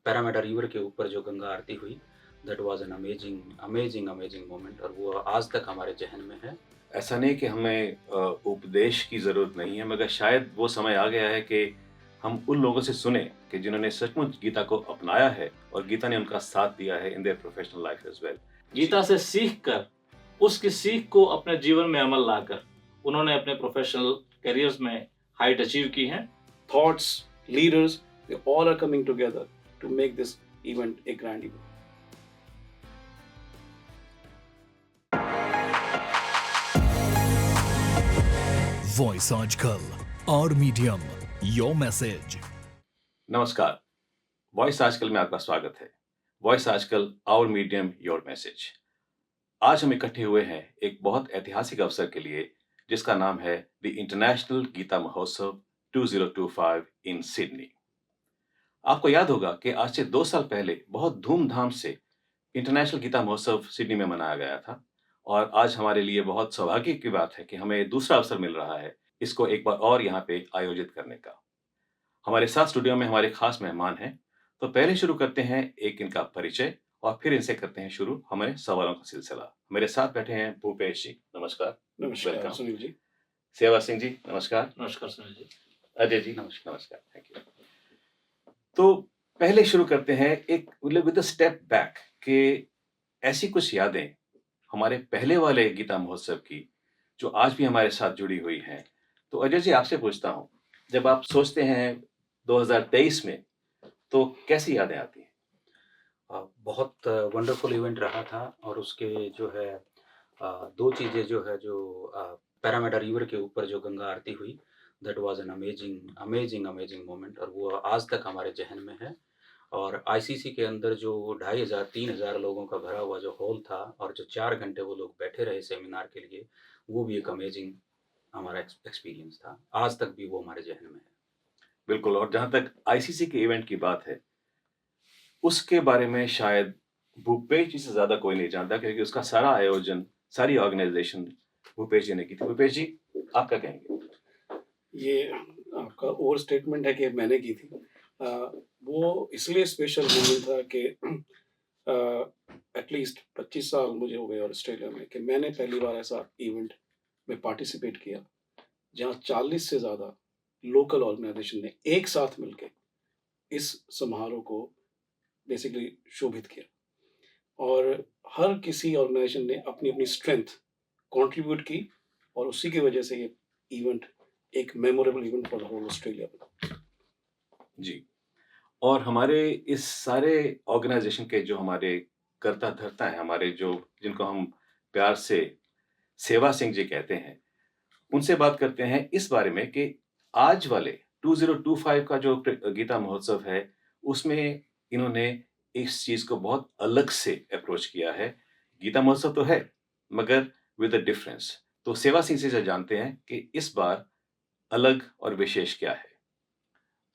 Parameter river के ऊपर जो गंगा आरती हुई, that was an amazing, amazing, amazing moment और वो आज तक हमारे ज़हन में है। ऐसा नहीं कि हमें उपदेश की ज़रूरत नहीं है, मगर शायद वो समय आ गया है कि हम उन लोगों से सुने कि जिन्होंने सचमुच गीता को अपनाया है और गीता ने उनका साथ दिया है in their professional life as well. Gita से सीख कर, उसकी सीख को अपने जीवन में अमल लाकर उन्होंने अपने प्रोफेशनल करियर्स में हाइट अचीव की हैं। Thoughts, leaders, they all are coming together to make this event a grand event. Voice आजकल और मीडियम योर मैसेज। नमस्कार, वॉइस आजकल में आपका स्वागत है। वॉइस आजकल आवर मीडियम योर मैसेज। आज हम इकट्ठे हुए हैं एक बहुत ऐतिहासिक अवसर के लिए, जिसका नाम है द इंटरनेशनल गीता महोत्सव 2025 इन सिडनी। आपको याद होगा कि आज से 2 साल पहले बहुत धूमधाम से इंटरनेशनल गीता महोत्सव सिडनी में मनाया गया था और आज हमारे लिए बहुत सौभाग्य की बात है कि हमें दूसरा अवसर मिल रहा है इसको एक बार और यहाँ पे आयोजित करने का। हमारे साथ स्टूडियो में हमारे खास मेहमान हैं, तो पहले शुरू करते हैं एक इनका परिचय और फिर इनसे करते हैं शुरू हमारे सवालों का सिलसिला। मेरे साथ बैठे हैं भूपेश जी, नमस्कार। नमस्कार Welcome. सुनील जी। सेवा सिंह जी, नमस्कार। नमस्कार सुनील जी। अजय जी, नमस्कार, थैंक यू। तो पहले शुरू करते हैं एक विद अ स्टेप बैक कि ऐसी कुछ यादें हमारे पहले वाले गीता महोत्सव की जो आज भी हमारे साथ जुड़ी हुई हैं। तो अजय जी, आपसे पूछता हूँ, जब आप सोचते हैं 2023 में, तो कैसी यादें आती हैं? बहुत वंडरफुल इवेंट रहा था और उसके जो है 2 चीज़ें जो है जो पैरामीटर रिवर के ऊपर जो गंगा आरती हुई, that was an amazing, amazing, amazing moment और वो आज तक हमारे ज़हन में है। और आईसीसी के अंदर जो 2500 3000 लोगों का भरा हुआ जो हॉल था और जो 4 घंटे वो लोग बैठे रहे सेमिनार के लिए, वो भी एक अमेजिंग हमारा एक्सपीरियंस था। आज तक भी वो हमारे ज़हन में है। बिल्कुल। और जहाँ तक आईसीसी के इवेंट की बात है, उसके बारे में शायद भूपेश जी से ज़्यादा कोई नहीं जानता, क्योंकि उसका सारा आयोजन, सारी ऑर्गेनाइजेशन भूपेश जी ने की थी। भूपेश जी, आप क्या कहेंगे? ये आपका ओवर स्टेटमेंट है कि मैंने की थी। वो इसलिए स्पेशल मोमेंट था कि एटलीस्ट 25 साल मुझे हो गए और ऑस्ट्रेलिया में कि मैंने पहली बार ऐसा इवेंट में पार्टिसिपेट किया जहाँ 40 से ज़्यादा लोकल ऑर्गेनाइजेशन ने एक साथ मिलकर इस समारोह को बेसिकली शोभित किया और हर किसी ऑर्गेनाइजेशन ने अपनी अपनी स्ट्रेंथ कंट्रीब्यूट की और उसी की वजह से ये इवेंट एक memorable event for the whole Australia. जी। और हमारे इस सारे ऑर्गेनाइजेशन के जो हमारे कर्ता धर्ता हैं, हमारे जो जिनको हम प्यार से सेवा सिंह जी कहते हैं, उनसे बात करते हैं इस बारे में कि आज वाले 2025 का जो गीता महोत्सव है, उसमें इन्होंने इस चीज़ को बहुत अलग से अप्रोच किया है। गीता महोत्सव तो है, मगर विद अ डिफरेंस। तो सेवा सिंह से जानते हैं कि इस बार अलग और विशेष क्या है?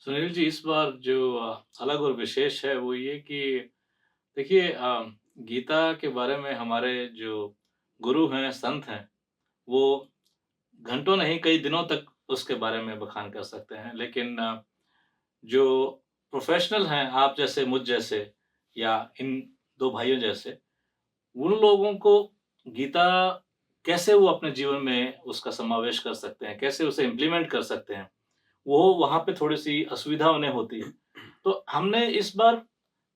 सुनील जी, इस बार जो अलग और विशेष है वो ये कि देखिए, गीता के बारे में हमारे जो गुरु हैं, संत हैं, वो घंटों नहीं कई दिनों तक उसके बारे में बखान कर सकते हैं। लेकिन जो प्रोफेशनल हैं, आप जैसे, मुझ जैसे या इन 2 भाइयों जैसे, उन लोगों को गीता कैसे वो अपने जीवन में उसका समावेश कर सकते हैं, कैसे उसे इम्प्लीमेंट कर सकते हैं, वो वहाँ पे थोड़ी-सी असुविधा उन्हें होती है। तो हमने इस बार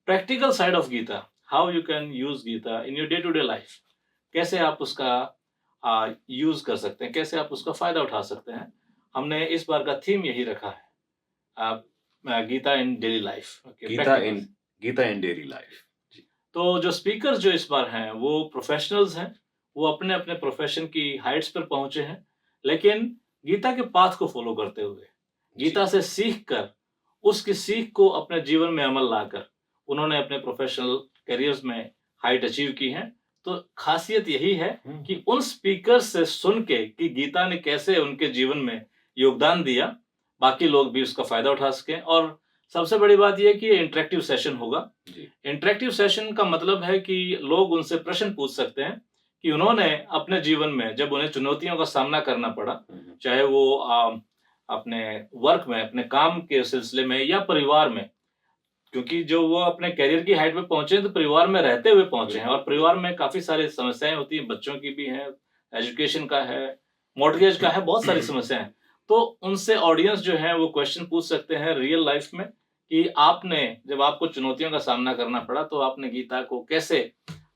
practical side of Gita, how you can use Gita in your day to day life, कैसे आप उसका यूज़ कर सकते हैं, कैसे आप उसका फ़ायदा उठा सकते हैं, हमने इस बार का थीम यही रखा है। Gita in daily life, okay, practical. Gita in daily life. तो जो स्पीकर्स जो इस बार हैं, वो प्रोफेशनल्स हैं, वो अपने-अपने प्रोफेशन की हाइट्स पर पहुँचे हैं, लेकिन गीता के पाथ को फ़ॉलो करते हुए, गीता से सीख कर, उसकी सीख को अपने जीवन में अमल लाकर, उन्होंने अपने प्रोफेशनल करियर्स में हाइट अचीव की हैं। तो ख़ासियत यही है कि उन स्पीकर्स से सुन के कि गीता ने कैसे उनके जीवन में योगदान दिया, बाकी लोग भी उसका फ़ायदा उठा सकें। और सबसे बड़ी बात ये है कि ये इंटरैक्टिव सेशन होगा। जी। इंटरैक्टिव सेशन का मतलब है कि लोग उनसे प्रश्न पूछ सकते हैं कि उन्होंने अपने जीवन में जब उन्हें चुनौतियों का सामना करना पड़ा, चाहे वो अपने वर्क में, अपने काम के सिलसिले में या परिवार में, क्योंकि जो वो अपने करियर की हाइट पे पहुंचे हैं तो परिवार में रहते हुए पहुंचे हैं, और परिवार में काफी सारी समस्याएं होती हैं, बच्चों की भी हैं, एजुकेशन का है, मॉर्टगेज का है, बहुत सारी समस्याएं हैं। तो उनसे ऑडियंस जो है वो क्वेश्चन पूछ सकते हैं रियल लाइफ में कि आपने, जब आपको चुनौतियों का सामना करना पड़ा तो आपने गीता को कैसे,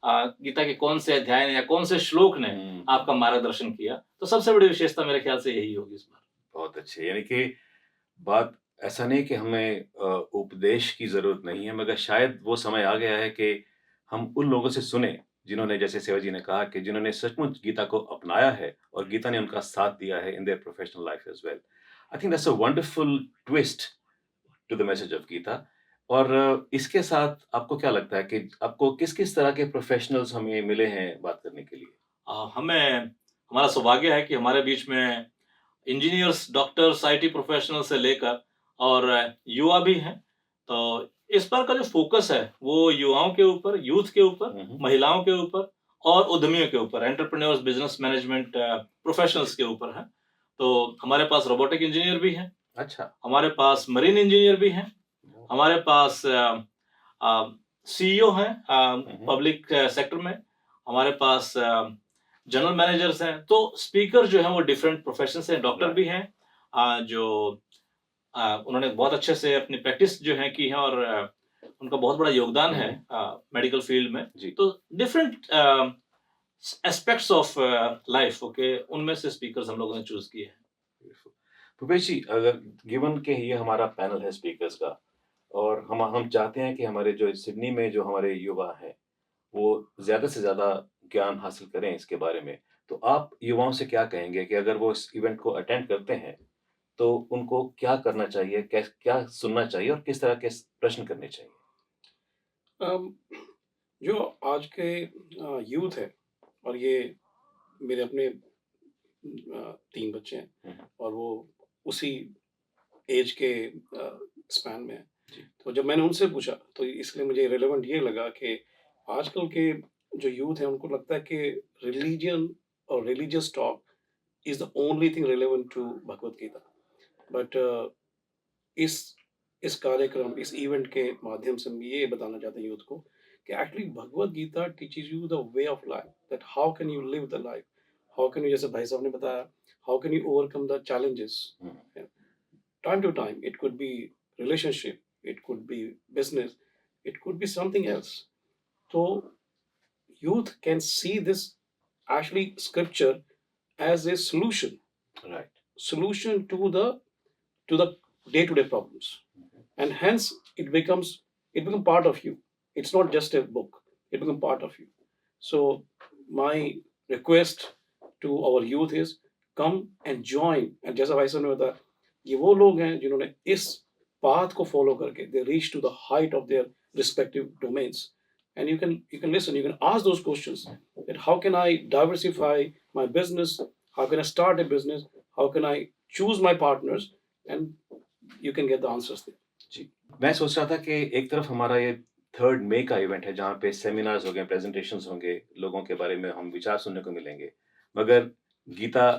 गीता के कौन से अध्याय ने या कौन से श्लोक ने आपका मार्गदर्शन किया। तो सबसे बड़ी विशेषता मेरे ख्याल से यही होगी इस बार। बहुत अच्छे, यानी कि बात ऐसा नहीं कि हमें उपदेश की ज़रूरत नहीं है, मगर शायद वो समय आ गया है कि हम उन लोगों से सुने, जिन्होंने, जैसे सेवा जी ने कहा, कि जिन्होंने सचमुच गीता को अपनाया है और गीता ने उनका साथ दिया है in their professional life as well. I think that's a wonderful twist to the message of Gita. और इसके साथ आपको क्या लगता है कि आपको किस-किस तरह के प्रोफेशनल्स हमें मिले हैं बात करने के लिए? हमारा सौभाग्य है कि हमारे बीच में इंजीनियर्स, डॉक्टर्स, आईटी प्रोफेशनल से लेकर और युवा भी हैं। तो इस बार का जो फोकस है वो युवाओं के ऊपर, यूथ के ऊपर, हुँ, हुँ। महिलाओं के ऊपर और उद्यमियों के ऊपर, एंटरप्रेन्योर्स, बिजनेस मैनेजमेंट प्रोफेशनल्स के ऊपर है। तो हमारे पास रोबोटिक इंजीनियर भी हैं, अच्छा। हमारे पास मरीन इंजीनियर भी हैं, हमारे पास सीईओ हैं हुँ, हुँ। पब्लिक सेक्टर में, हमारे पास जनरल मैनेजर्स हैं। तो स्पीकर जो हैं वो डिफरेंट प्रोफेशन से हैं, डॉक्टर भी हैं जो उन्होंने बहुत अच्छे से अपनी प्रैक्टिस जो है की है, और उनका बहुत बड़ा योगदान है मेडिकल फील्ड में। जी। तो different aspects of life, okay, उनमें से स्पीकर्स हम लोगों ने चूज किए हैं। Beautiful. भूपेश जी, अगर गिवन के ये हमारा पैनल है स्पीकर्स का, और हम चाहते हैं कि हमारे जो सिडनी में जो हमारे युवा हैं वो ज़्यादा से ज़्यादा ज्ञान हासिल करें इसके बारे में, तो आप युवाओं से क्या कहेंगे कि अगर वो इस इवेंट को अटेंड करते हैं तो उनको क्या करना चाहिए, क्या सुनना चाहिए और किस तरह के प्रश्न करने चाहिए? अम, जो आज के यूथ है, और ये मेरे अपने 3 बच्चे हैं, हम्म, और वो उसी एज के स्पैन में हैं। जी। तो जब मैंने उनसे पूछा तो इसलिए मुझे रिलेवेंट ये लगा कि आजकल के जो यूथ हैं उनको लगता है कि रिलीजन और religious talk is the only thing relevant to Bhagavad Gita. But इस इस कार्यक्रम, इस इवेंट के माध्यम से हम ये बताना चाहते हैं यूथ को कि actually Bhagavad Gita teaches you the way of life, that how can you live the life, how can you, जैसे भाई साहब ने बताया, how can you overcome the challenges hmm, time to time. It could be relationship, it could be business, it could be something else. So youth can see this actually scripture as a right. solution to the day-to-day problems, and hence it become part of you. It's not just a book, it become part of you. So my request to our youth is come and join, and जैसा भाई साहब ने बताया, ये वो लोग हैं जिन्होंने इस path को follow करके they reach to the height of their respective domains, and you can listen, you can ask those questions, that how can I diversify my business, how can I start a business, how can I choose my partners, and you can get the answers there. जी, मैं सोच रहा था कि एक तरफ हमारा ये 3 मई का इवेंट है जहाँ पे सेमिनार्स होंगे, प्रेजेंटेशंस होंगे, लोगों के बारे में हम विचार सुनने को मिलेंगे। मगर गीता,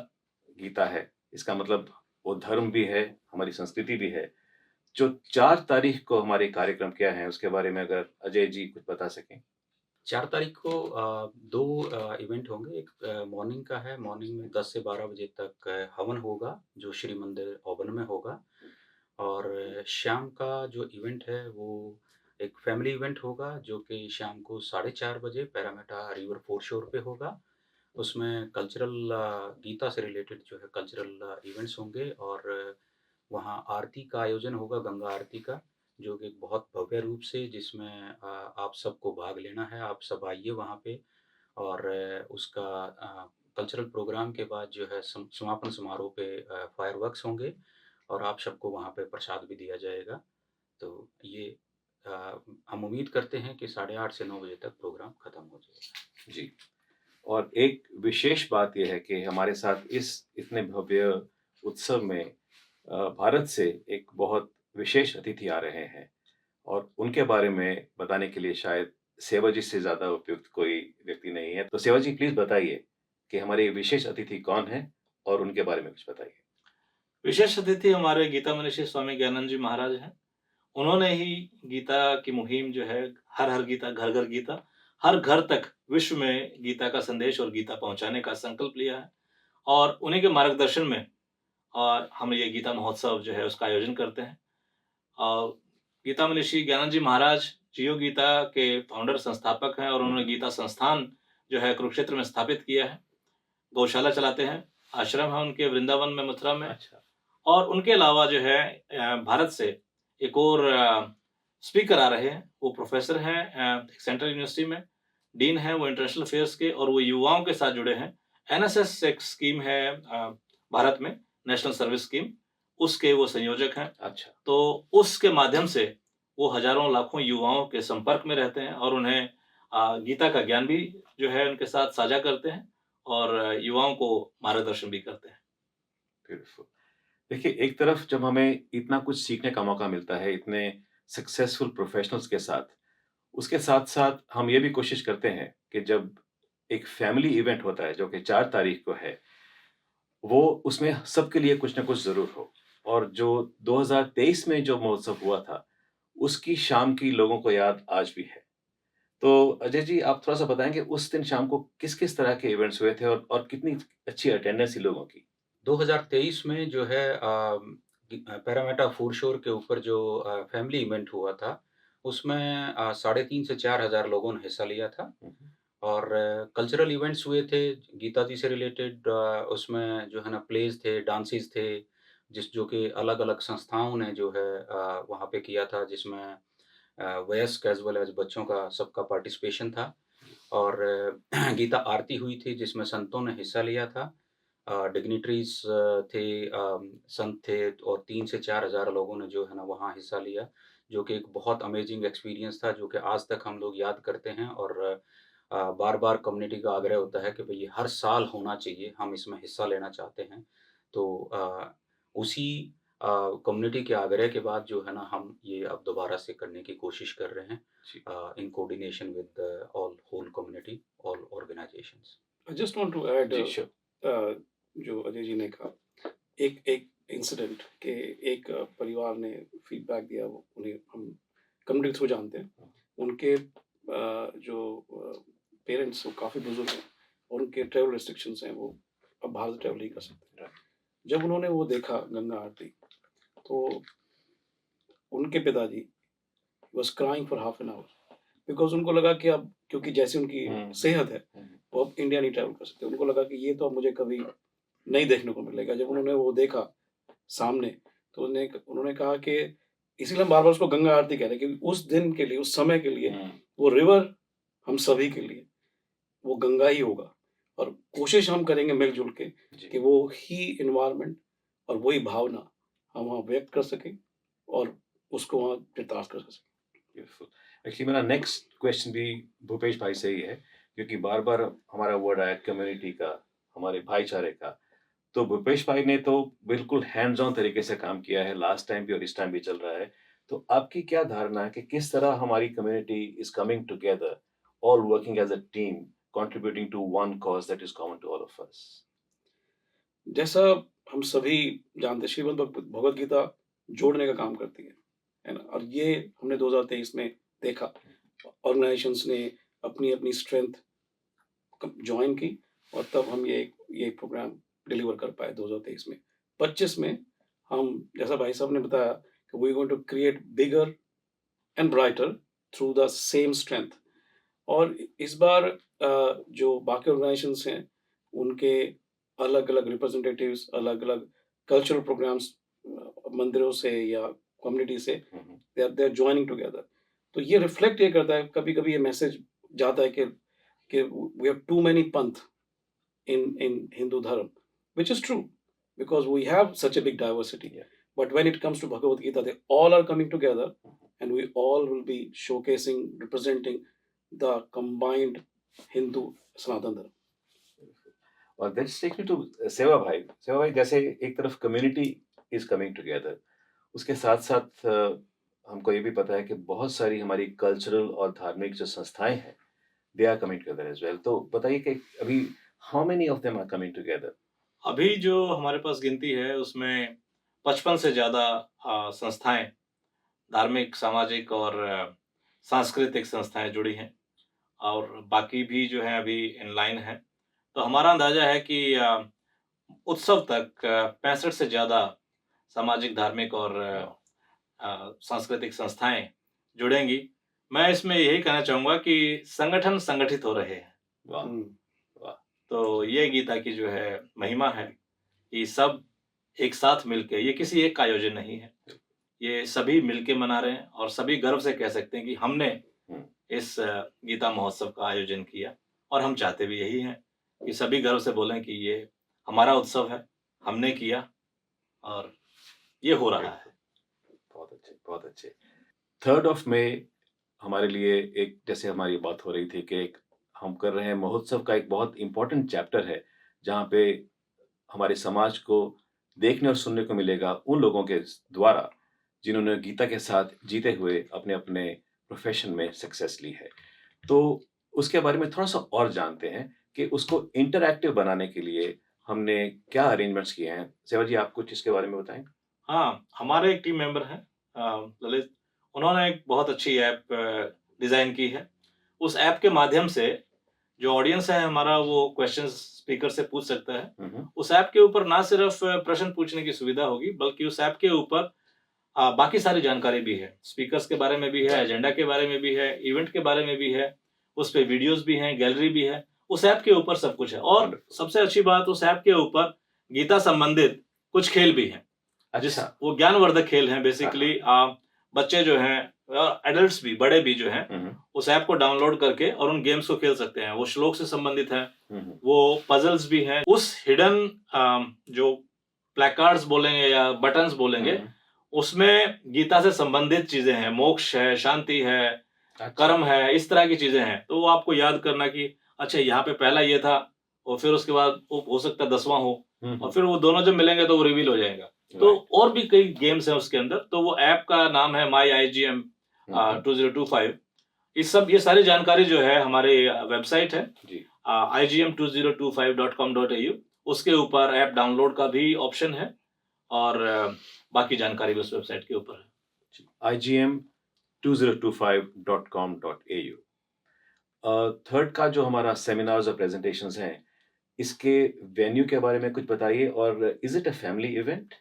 गीता है, इसका मतलब वो धर्म भी है, हमारी संस्कृति भी है। जो 4 तारीख को हमारे कार्यक्रम क्या हैं, उसके बारे में अगर अजय जी कुछ बता सकें? 4 तारीख को 2 इवेंट होंगे। एक मॉर्निंग का है, मॉर्निंग में 10 से 12 बजे तक हवन होगा, जो श्री मंदिर ओबन में होगा। और शाम का जो इवेंट है वो एक फैमिली इवेंट होगा, जो कि शाम को 4:30 बजे पैरामीटा रिवर फोरशोर पे होगा। उसमें कल्चरल गीता से रिलेटेड जो है कल्चरल इवेंट्स होंगे, और वहाँ आरती का आयोजन होगा, गंगा आरती का, जो कि बहुत भव्य रूप से, जिसमें आप सबको भाग लेना है। आप सब आइए वहाँ पे। और उसका कल्चरल प्रोग्राम के बाद जो है समापन समारोह पे फायरवर्क्स होंगे, और आप सबको वहाँ पे प्रसाद भी दिया जाएगा। तो ये अ, हम उम्मीद करते हैं कि 8:30 से 9 बजे तक प्रोग्राम खत्म हो जाएगा। जी। और एक विशेष बात ये है कि हमारे साथ इस इतने भव्य उत्सव में भारत से एक बहुत विशेष अतिथि आ रहे हैं, और उनके बारे में बताने के लिए शायद सेवा जी से ज़्यादा उपयुक्त कोई व्यक्ति नहीं है। तो सेवा जी, प्लीज़ बताइए कि हमारे विशेष अतिथि कौन हैं और उनके बारे में कुछ बताइए। विशेष अतिथि हमारे गीता मनीषी स्वामी ज्ञानंद जी महाराज हैं, उन्होंने ही गीता की मुहिम जो है, हर हर गीता, घर घर गीता, हर घर तक विश्व में गीता का संदेश और गीता पहुंचाने का संकल्प लिया है। और उन्हीं के मार्गदर्शन में हम ये गीता महोत्सव जो है उसका आयोजन करते हैं। और गीता मनीषी ज्ञानंद जी महाराज जियो गीता के फाउंडर संस्थापक हैं, और उन्होंने गीता संस्थान जो है कुरुक्षेत्र में स्थापित किया है। गौशाला चलाते हैं, आश्रम है उनके वृंदावन में, मथुरा में। अच्छा। और उनके अलावा जो है भारत से एक और स्पीकर आ रहे हैं। वो प्रोफेसर हैं एक सेंट्रल यूनिवर्सिटी में, डीन हैं वो इंटरनेशनल अफेयर्स के, और वो युवाओं के साथ जुड़े हैं। एनएसएस एक स्कीम है भारत में, नेशनल सर्विस स्कीम, उसके वो संयोजक हैं। अच्छा। तो उसके माध्यम से वो हजारों लाखों युवाओं के संपर्क में रहते हैं, और उन्हें गीता का ज्ञान भी जो है उनके साथ साझा करते हैं, और युवाओं को मार्गदर्शन भी करते हैं। ब्यूटीफुल। देखिए, एक तरफ जब हमें इतना कुछ सीखने का मौका मिलता है इतने सक्सेसफुल प्रोफेशनल्स के साथ, उसके साथ-साथ हम ये भी कोशिश करते हैं कि जब एक फैमिली इवेंट होता है जो कि 4 तारीख को है, वो उसमें सबके लिए कुछ ना कुछ ज़रूर हो। और जो 2023 में जो महोत्सव हुआ था, उसकी शाम की लोगों को याद आज भी है। तो अजय जी, आप थोड़ा-सा बताएँगे उस दिन शाम को किस-किस तरह के इवेंट्स हुए थे और कितनी अच्छी अटेंडेंस थी लोगों की? 2023 में जो है पैरामीटा फूड शोर के ऊपर जो फैमिली इवेंट हुआ था, उसमें 3,500 से 4,000 लोगों ने हिस्सा लिया था। हुँ, हुँ। और कल्चरल इवेंट्स हुए थे, गीता जी से रिलेटेड उसमें जो है ना प्लेज़ थे, डांसेज़ थे, जो कि अलग-अलग संस्थाओं ने जो है वहाँ पे किया था, जिसमें वयस्क एज़ वेल एज़ बच्चों का सबका पार्टिसिपेशन था। और गीता आरती हुई थी जिसमें संतों ने हिस्सा लिया था। डिग्निटरीज़ थे, संत थे, और 3 से 4,000 लोगों ने जो है ना वहाँ हिस्सा लिया, जो कि एक बहुत अमेज़िंग एक्सपीरियंस था, जो कि आज तक हम लोग याद करते हैं। और बार-बार कम्युनिटी का आग्रह होता है कि भई ये हर साल होना चाहिए, हम इसमें हिस्सा लेना चाहते हैं। तो उसी कम्युनिटी के आग्रह के बाद जो है ना हम ये अब दोबारा से करने की कोशिश कर रहे हैं, जी। In coordination with all whole community, all organisations. I just want to add जी, श्योर। जो अजय जी ने कहा, एक एक इंसिडेंट के एक परिवार ने फीडबैक दिया, वो उन्हें हम कम्युनिटी थ्रू जानते हैं। उनके जो पेरेंट्स वो काफ़ी बुजुर्ग हैं, और उनके ट्रैवल रिस्ट्रिक्शंस हैं, वो अब बाहर से ट्रैवल नहीं कर सकते। राइट। जब उन्होंने वो देखा गंगा आरती, तो उनके पिताजी was crying for half an hour, because उनको लगा कि अब क्योंकि जैसी उनकी हुँ। सेहत है, हुँ, वो अब इंडिया नहीं ट्रैवल कर सकते। उनको लगा कि ये तो अब मुझे कभी नहीं देखने को मिलेगा। जब उन्होंने वो देखा सामने, तो उन्होंने कहा कि इसीलिए हम बार-बार उसको गंगा आरती कह रहे हैं, क्योंकि उस दिन के लिए, उस समय के लिए, हुँ। वो रिवर हम सभी के लिए, वो गंगा ही होगा। और कोशिश हम करेंगे मिल-जुल के जी। कि वो ही एनवायरनमेंट और वही भावना हम वहाँ व्यक्त कर सकें, और उसको वहाँ चितार्थ कर सकें। ब्यूटीफुल। एक्चुअली मेरा नेक्स्ट क्वेश्चन भी भूपेश भाई से ही है, क्योंकि बार-बार हमारा वर्ड आया कम्युनिटी का, हमारे भाईचारे का। तो भूपेश भाई ने तो बिल्कुल हैंड्स ऑन तरीके से काम किया है, लास्ट टाइम भी और इस टाइम भी चल रहा है। तो आपकी क्या धारणा है कि किस तरह हमारी community is coming together, all working as a team, contributing to one cause that is common to all of us? जैसा हम सभी जानते हैं, श्रीमद् भगवद गीता जोड़ने का काम करती है ना? और ये हमने 2023 में देखा, ऑर्गेनाइजेशंस ने अपनी-अपनी स्ट्रेंथ जॉइन की, और तब हम ये प्रोग्राम डिलीवर कर पाए 2023 में। 25 में हम, जैसा भाई साहब ने बताया, कि we are going to create bigger and brighter through the same strength. और इस बार जो बाकी ऑर्गेनाइजेशंस हैं, उनके अलग-अलग रिप्रेजेंटेटिव्स, अलग-अलग कल्चरल प्रोग्राम्स, मंदिरों से या कम्युनिटी से, दे आर जॉइनिंग टुगेदर। तो ये रिफ्लेक्ट ये करता है, कभी-कभी ये मैसेज जाता है कि वी हैव टू मेनी पंथ in Hindu dharma, which is true, because we have such a big diversity. Yeah. But when it comes to Bhagavad Gita, they all are coming together, and we all will be showcasing, representing the combined Hindu Sanatan Dharma. और that's takes me to सेवा भाई। सेवा भाई, जैसे एक तरफ community is coming together, उसके साथ-साथ हमको ये भी पता है कि बहुत सारी हमारी कल्चरल और धार्मिक जो संस्थाएं हैं, they are coming together as well. तो बताइए कि अभी how many of them are coming together? अभी जो हमारे पास गिनती है उसमें 55 से ज़्यादा संस्थाएँ धार्मिक, सामाजिक और सांस्कृतिक संस्थाएँ जुड़ी हैं और बाकी भी जो हैं अभी इन लाइन हैं। तो हमारा अंदाज़ा है कि उत्सव तक 65 से ज़्यादा सामाजिक, धार्मिक और सांस्कृतिक संस्थाएँ जुड़ेंगी। मैं इसमें यही कहना चाहूँगा कि संगठन संगठित हो रहे हैं। वाह! हुँ। वाह! तो ये गीता की जो है महिमा है कि सब एक साथ मिलके, ये किसी एक का आयोजन नहीं है। ये सभी मिलके मना रहे हैं और सभी गर्व से कह सकते हैं कि हमने हुँ। इस गीता महोत्सव का आयोजन किया और हम चाहते भी यही हैं कि सभी गर्व से बोलें कि ये हमारा उत्सव है, हमने किया और ये हो रहा है। बहुत अच्छे, बहुत अच्छे। 3rd ऑफ मई हमारे लिए एक, जैसे हमारी बात हो रही थी कि एक हम कर रहे हैं महोत्सव का एक बहुत इम्पोर्टेंट चैप्टर है, जहाँ पे हमारे समाज को देखने और सुनने को मिलेगा उन लोगों के द्वारा जिन्होंने गीता के साथ जीते हुए अपने-अपने प्रोफ़ेशन में सक्सेस ली है। तो उसके बारे में थोड़ा-सा और जानते हैं कि उसको इंटरैक्टिव बनाने के लिए हमने क्या अरेंजमेंट्स किए हैं? सेवा जी, आप कुछ इसके बारे में बताएँ? हाँ, हमारे एक टीम मेंबर हैं ललित, उन्होंने एक बहुत अच्छी ऐप डिज़ाइन की है। उस ऐप के माध्यम से जो ऑडियंस है हमारा वो क्वेश्चंस स्पीकर से पूछ सकता है। हुँ, हुँ। उस ऐप के ऊपर ना सिर्फ प्रश्न पूछने की सुविधा होगी, बल्कि उस ऐप के ऊपर बाकी सारी जानकारी भी है। स्पीकर्स के बारे में भी है, एजेंडा के बारे में भी है, इवेंट के बारे में भी है, उस पे वीडियोज़ भी हैं, गैलरी भी है। उस ऐप के ऊपर सब कुछ है और सबसे अच्छी बात, उस ऐप के ऊपर गीता संबंधित कुछ खेल भी हैं। अच्छा। वो ज्ञानवर्धक खेल हैं बेसिकली। बच्चे जो हैं एडल्ट्स भी, बड़े भी जो हैं, हुँ, हुँ। उस ऐप को डाउनलोड करके और उन गेम्स को खेल सकते हैं। वो श्लोक से संबंधित हैं, हुँ, हुँ। वो पज़ल्स भी हैं। उस हिडन जो प्लैकार्ड्स बोलेंगे या बटन्स बोलेंगे, हुँ। उसमें गीता से संबंधित चीज़ें हैं, मोक्ष है, शांति है, अच्छा। कर्म है, इस तरह की चीज़ें हैं। तो वो आपको याद करना कि अच्छा यहाँ पे पहला ये था और फिर उसके बाद वो हो सकता है 10वां हो हुँ, और हुँ। फिर वो दोनों जब मिलेंगे तो वो रिवील हो जाएगा। तो राइट। और भी कई गेम्स हैं उसके अंदर। तो वो ऐप का नाम है माई IGM हुँ, हुँ। 2025। ये सारी जानकारी जो है हमारे वेबसाइट है जी। igm2025.com.au। उसके ऊपर ऐप डाउनलोड का भी ऑप्शन है और बाकी जानकारी भी उस वेबसाइट के ऊपर है। igm2025.com.au। 3rd का जो हमारा सेमिनार्स और प्रेज़ेंटेशंस हैं, इसके वेन्यू के बारे में कुछ बताइए और is it a family event?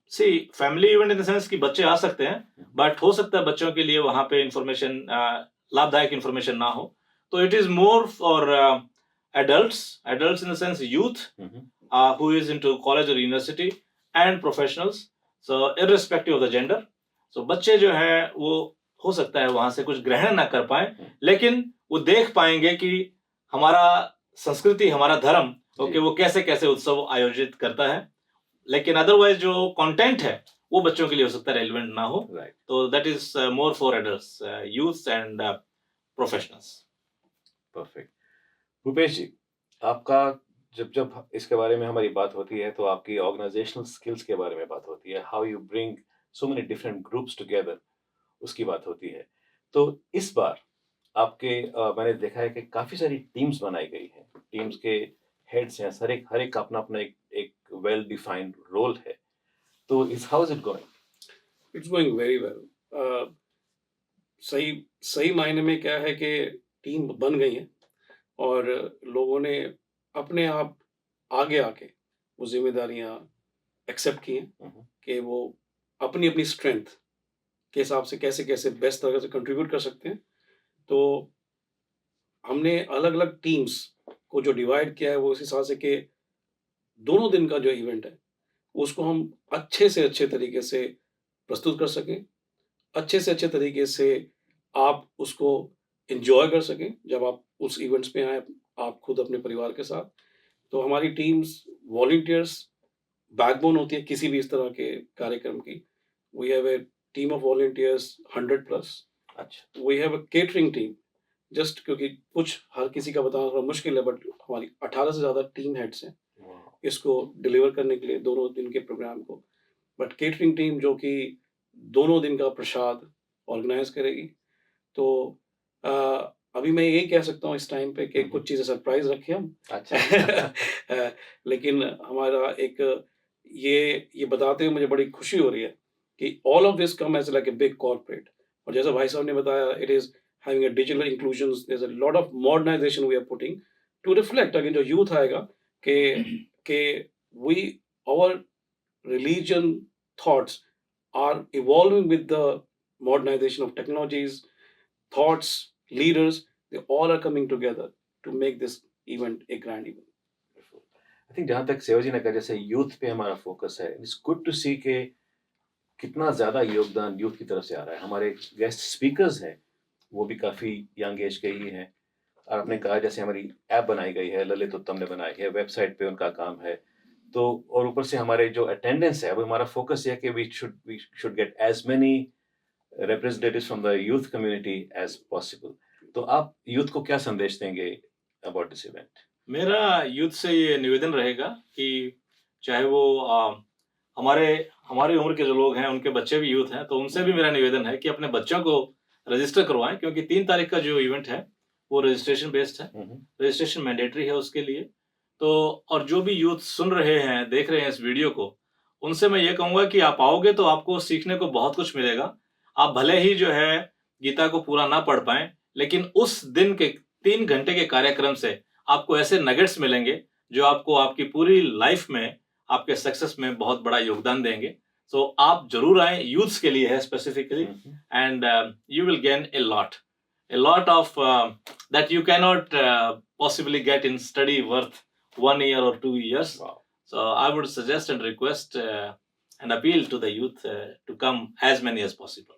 See family event in the sense कि बच्चे आ सकते हैं, बट हो सकता है बच्चों के लिए वहाँ पे इन्फॉर्मेशन लाभदायक इन्फॉर्मेशन ना हो। तो it is more for adults in the sense youth hmm, hmm. who is into college or university and professionals, so irrespective of the gender। so बच्चे जो हैं वो हो सकता है वहां से कुछ ग्रहण ना कर पाए, लेकिन वो देख पाएंगे कि हमारा संस्कृति, हमारा धर्म जी। वो कैसे कैसे उत्सव आयोजित करता है। लेकिन अदरवाइज जो कंटेंट है वो बच्चों के लिए हो सकता है रेलिवेंट ना हो। राइट। तो that is more for adults, youth and professionals. Perfect. Bhupesh ji, आपका जब इसके बारे में हमारी बात होती है तो आपकी ऑर्गेनाइजेशनल स्किल्स के बारे में बात होती है, how you bring so many different groups together, उसकी बात होती है। तो इस बार आपके मैंने देखा है कि काफ़ी सारी टीम्स बनाई गई हैं, टीम्स के हेड्स हैं, हर एक का अपना-अपना एक वेल डिफाइंड रोल है। तो how is it going? It's going very well. सही सही मायने में क्या है कि टीम बन गई है और लोगों ने अपने आप आगे आके वो ज़िम्मेदारियाँ एक्सेप्ट की हैं हुँ, हुँ। कि वो अपनी-अपनी स्ट्रेंथ के हिसाब से कैसे-कैसे बेस्ट तरह से कंट्रीब्यूट कर सकते हैं। तो हमने अलग-अलग टीम्स को जो डिवाइड किया है वो इस हिसाब से कि दोनों दिन का जो इवेंट है, उसको हम अच्छे से अच्छे तरीके से प्रस्तुत कर सकें। अच्छे से अच्छे तरीके से आप उसको एन्जॉय कर सकें, जब आप उस इवेंट्स में आएँ, आप खुद अपने परिवार के साथ। तो हमारी टीम्स वॉलंटियर्स बैकबोन होती है किसी भी इस तरह के कार्यक्रम की। We have a team of volunteers 100 plus. अच्छा। We have a catering team, just क्योंकि कुछ हर किसी का बताना थोड़ा मुश्किल है, बट हमारी 18 से ज़्यादा टीम हेड्स हैं वाह! इसको डिलीवर करने के लिए, दोनों दिन के प्रोग्राम को। बट केटरिंग टीम जो कि दोनों दिन का प्रसाद ऑर्गेनाइज़ करेगी। तो अ, अभी मैं यही कह सकता हूँ इस टाइम पे कि हुँ, हुँ। कुछ चीज़ें सरप्राइज़ रखें हम। अच्छा। लेकिन हमारा एक ये बताते हुए मुझे बड़ी खुशी हो रही है कि all of this come as like a big corporate. और जैसा भाई साहब ने बताया, it is having a digital inclusions. There's a lot of modernization we are putting to reflect again जो youth आएगा कि we our religion thoughts are evolving with the modernization of technologies, thoughts, leaders. They all are coming together to make this event a grand event. I think जहाँ तक सेवा जी ने कहा जैसे youth पे हमारा फोकस है, इट्स गुड टू सी के कितना ज़्यादा योगदान यूथ की तरफ से आ रहा है। हमारे गेस्ट स्पीकर्स हैं वो भी काफ़ी यंग एज के ही हैं, और आपने कहा जैसे हमारी ऐप बनाई गई है, ललित उत्तम ने बनाई है, वेबसाइट पे उनका काम है, तो और ऊपर से हमारे जो अटेंडेंस है वो हमारा फोकस है कि we should get as many representatives from the youth community as possible. तो आप यूथ को क्या संदेश देंगे about this event? मेरा यूथ से ये निवेदन रहेगा कि चाहे वो हमारी उम्र के जो लोग हैं उनके बच्चे भी यूथ हैं, तो उनसे भी मेरा निवेदन है कि अपने बच्चों को रजिस्टर करवाएं, क्योंकि 3 तारीख का जो इवेंट है वो रजिस्ट्रेशन बेस्ड है, रजिस्ट्रेशन मैंडेटरी है उसके लिए। तो और जो भी यूथ सुन रहे हैं, देख रहे हैं इस वीडियो को, उनसे मैं ये कहूँगा कि आप आओगे तो आपको सीखने को बहुत कुछ मिलेगा। आप भले ही जो है गीता को पूरा ना पढ़ पाएं, लेकिन उस दिन के 3 घंटे के कार्यक्रम से आपको ऐसे नगेट्स मिलेंगे जो आपको आपकी पूरी लाइफ में, आपके सक्सेस में बहुत बड़ा योगदान देंगे। सो आप जरूर आए, यूथ्स के लिए है specifically, and you will gain a lot of that you can not possibly get in study worth 1 year or 2 years. So I would suggest and request and appeal to the youth to come as many as possible.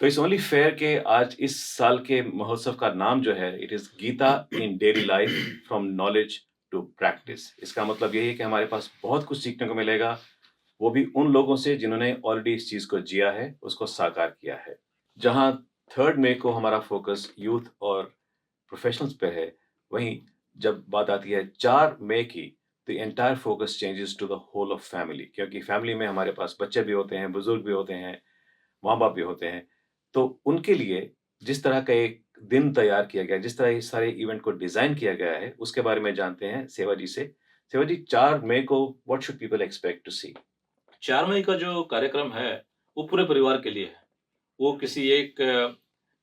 तो it's only fair कि आज इस साल के महोत्सव का नाम जो है it is Gita in daily life from knowledge to practice. इसका मतलब यही है कि हमारे पास बहुत कुछ सीखने को मिलेगा, वो भी उन लोगों से जिन्होंने ऑलरेडी इस चीज़ को जिया है, उसको साकार किया है। जहाँ 3 मई को हमारा फोकस यूथ और प्रोफेशनल्स पे है, वहीं जब बात आती है 4 मई की, the entire focus changes to the whole of family, क्योंकि फैमिली में हमारे पास बच्चे भी होते हैं, बुजुर्ग भी होते हैं, माँ बाप भी होते हैं। तो उनके लिए जिस तरह का एक दिन तैयार किया गया, जिस तरह इस सारे इवेंट को डिजाइन किया गया है, उसके बारे में जानते हैं सेवा जी से। सेवा जी, 4 मई को what should people expect to see? 4 मई का जो कार्यक्रम है वो पूरे परिवार के लिए है। वो किसी एक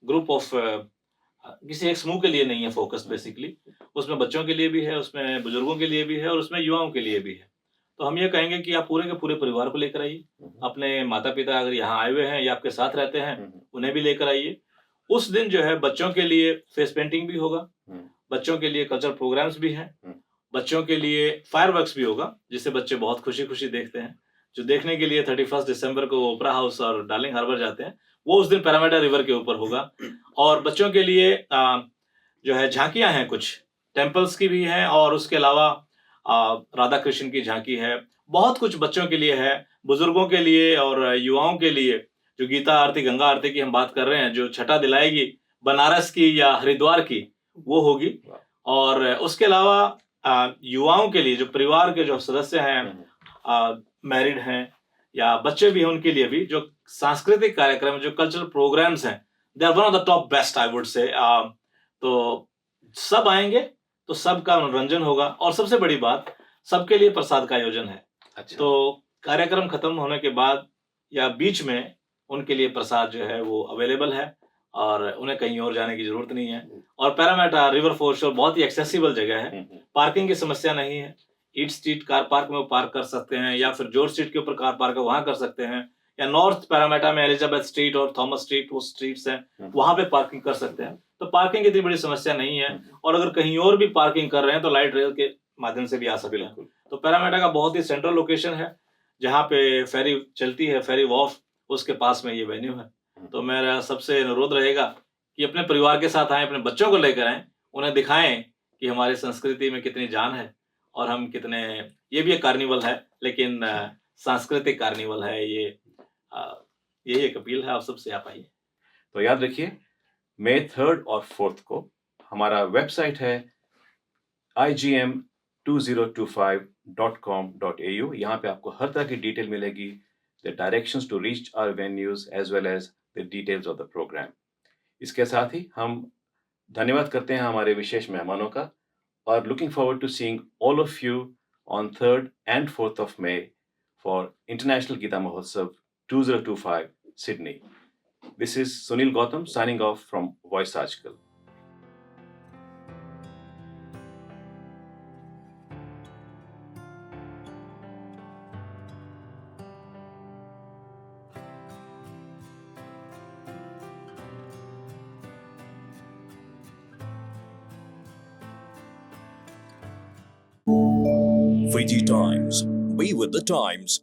ग्रुप ऑफ किसी एक समूह के लिए नहीं है फोकस बेसिकली। उसमें बच्चों के लिए भी है, उसमें बुजुर्गों के लिए भी है और उसमें युवाओं के लिए भी है। तो हम ये कहेंगे कि आप पूरे के पूरे परिवार को लेकर आइए। अपने माता पिता अगर यहाँ आए हुए हैं या आपके साथ रहते हैं, उन्हें भी लेकर आइए। उस दिन जो है बच्चों के लिए फेस पेंटिंग भी होगा, बच्चों के लिए कल्चरल प्रोग्राम्स भी हैं, बच्चों के लिए फायरवर्क्स भी होगा, जिसे बच्चे बहुत खुशी खुशी देखते हैं। जो देखने के लिए 31 दिसंबर को ओपेरा हाउस और डार्लिंग हार्बर जाते हैं, वो उस दिन पैरामीडा रिवर के ऊपर होगा। और बच्चों के लिए जो है झांकियां हैं, कुछ टेम्पल्स की भी हैं और उसके अलावा राधा कृष्ण की झांकी है। बहुत कुछ बच्चों के लिए है, बुजुर्गों के लिए और युवाओं के लिए। जो गीता आरती, गंगा आरती की हम बात कर रहे हैं, जो छटा दिलाएगी बनारस की या हरिद्वार की, वो होगी। और उसके अलावा युवाओं के लिए, जो परिवार के जो सदस्य हैं, मैरिड हैं या बच्चे भी हैं, उनके लिए भी जो सांस्कृतिक कार्यक्रम, जो कल्चरल प्रोग्राम्स हैं, they are one of the top best I would say. तो सब आएंगे तो सबका मनोरंजन होगा और सबसे बड़ी बात, सबके लिए प्रसाद का आयोजन है। अच्छा। तो कार्यक्रम खत्म होने के बाद या बीच में उनके लिए प्रसाद जो है वो अवेलेबल है और उन्हें कहीं और जाने की जरूरत नहीं है। और पैरामीटा रिवर फोरशोर बहुत ही एक्सेसिबल जगह है, पार्किंग की समस्या नहीं है। ईट स्ट्रीट कार पार्क में वो पार्क कर सकते हैं या फिर जॉर्ज स्ट्रीट के ऊपर कार पार्क है, वहां कर सकते हैं, या नॉर्थ पैरामीटा में एलिजाबेथ स्ट्रीट और थॉमस स्ट्रीट, वो स्ट्रीट्स हैं, वहां पे पार्किंग कर सकते हैं। तो पार्किंग की इतनी बड़ी समस्या नहीं है। और अगर कहीं और भी पार्किंग कर रहे हैं तो लाइट रेल के माध्यम से भी आ सकते हैं। तो पैरामीटा का बहुत ही सेंट्रल लोकेशन है, जहाँ पे फेरी चलती है, फेरी वॉफ, उसके पास में ये वेन्यू है। तो मेरा सबसे अनुरोध रहेगा कि अपने परिवार के साथ आएं, अपने बच्चों को लेकर आएं, उन्हें दिखाएं कि हमारी संस्कृति में कितनी जान है और हम कितने, ये भी एक कार्निवल है लेकिन सांस्कृतिक कार्निवल है ये। यही एक अपील है आप सबसे, आप आइए। तो याद रखिए, मई 3 और 4 को हमारा वेबसाइट है igm2025.com.au। यहाँ पे आपको हर तरह की डिटेल मिलेगी, the directions to reach our venues as well as the details of the program. इसके साथ ही हम धन्यवाद करते हैं हमारे विशेष मेहमानों का और looking forward to seeing all of you on 3rd and 4th of May for International Gita Mahotsav 2025, Sydney. This is Sunil Gautam signing off from Voice Article. VG Times. Be with the times.